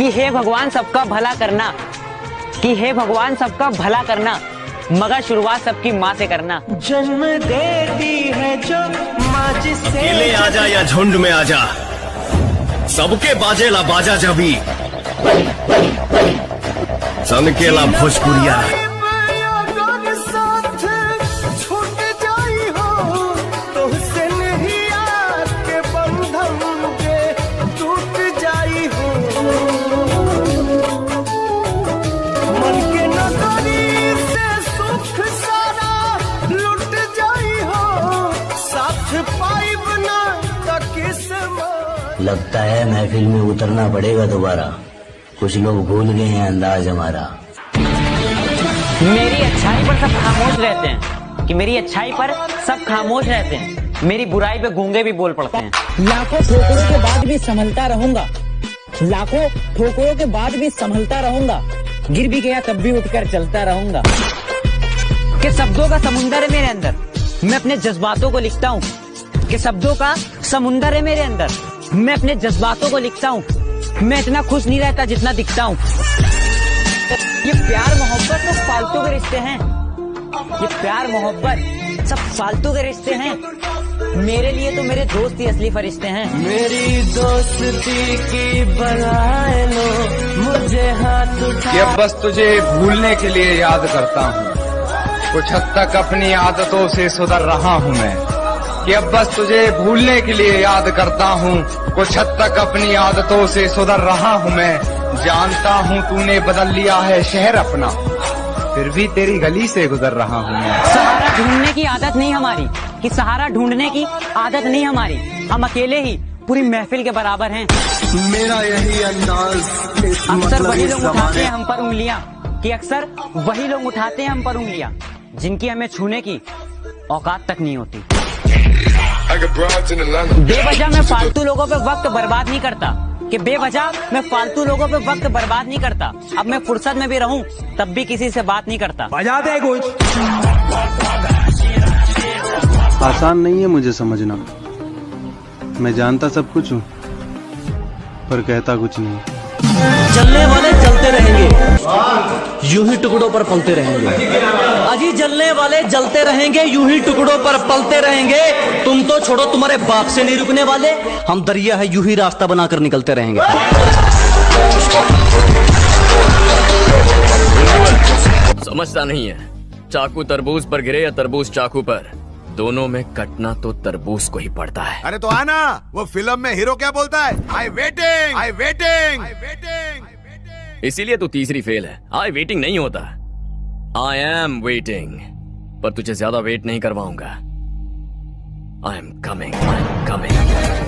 कि हे भगवान सबका भला करना, कि हे भगवान सबका भला करना, मगर शुरुआत सबकी माँ से करना। जन्म देती है जो माँ जिसे अकेले आजा या झुंड में आजा, सबके बाजेला बाजा जबी, सनकेला भोजपुरिया। लगता है महफिल में उतरना पड़ेगा दोबारा, कुछ लोग भूल गए हैं अंदाज हमारा। मेरी अच्छाई पर सब खामोश रहते हैं, कि मेरी अच्छाई पर सब खामोश रहते हैं, मेरी बुराई पे गूंगे भी बोल पड़ते हैं। लाखों ठोकरों के बाद भी संभलता रहूंगा, लाखों ठोकरों के बाद भी संभलता रहूंगा, गिर भी गया तब भी उठकर चलता रहूंगा। कि शब्दों का समुंदर है मेरे अंदर, मैं अपने जज्बातों को लिखता हूँ। कि शब्दों का समुंदर है मेरे अंदर, मैं अपने जज्बातों को लिखता हूँ। मैं इतना खुश नहीं रहता जितना दिखता हूँ। ये प्यार मोहब्बत तो फालतू के रिश्ते हैं, ये प्यार मोहब्बत सब फालतू के रिश्ते हैं। मेरे लिए तो मेरे दोस्त ही असली फरिश्ते हैं। मेरी दोस्ती की बनाए लो, मुझे हाथ उठा। कि अब बस तुझे भूलने के लिए याद करता हूँ, कुछ हद तक अपनी आदतों से सुधर रहा हूँ मैं। कि अब बस तुझे भूलने के लिए याद करता हूँ, कुछ हद तक अपनी आदतों से सुधर रहा हूँ मैं। जानता हूँ तूने बदल लिया है शहर अपना, फिर भी तेरी गली से गुजर रहा हूँ मैं। सहारा ढूंढने की आदत नहीं हमारी, कि सहारा ढूंढने की आदत नहीं हमारी, हम अकेले ही पूरी महफिल के बराबर हैं। मेरा यही अंदाज, अक्सर वही लोग उठाते हैं हम पर उंगलियां, कि अक्सर वही लोग उठाते हैं हम पर उंगलियां, जिनकी हमें छूने की औकात तक नहीं होती। बेवजह मैं फालतू लोगों पे वक्त बर्बाद नहीं करता, कि बेवजह मैं फालतू लोगों पे वक्त बर्बाद नहीं करता। अब मैं फुर्सत में भी रहूं तब भी किसी से बात नहीं करता। बजा दे कुछ। आसान नहीं है मुझे समझना, मैं जानता सब कुछ हूँ पर कहता कुछ नहीं। जलने वाले जलते रहेंगे, यूं ही टुकड़ों पर पलते रहेंगे। अजी जलने वाले जलते रहेंगे, यूं ही टुकड़ों पर पलते रहेंगे। तुम तो छोड़ो, तुम्हारे बाप से नहीं रुकने वाले, हम दरिया है यूं ही रास्ता बनाकर निकलते रहेंगे। समझता नहीं है, चाकू तरबूज पर गिरे या तरबूज चाकू पर, दोनों में कटना तो तरबूज को ही पड़ता है। अरे तो आना, वो फिल्म में हीरो क्या बोलता है? आई वेटिंग, आई वेटिंग, आई वेटिंग। इसीलिए तू तीसरी फेल है। आई वेटिंग नहीं होता, आई एम वेटिंग। पर तुझे ज्यादा वेट नहीं करवाऊंगा। I am coming, I am coming.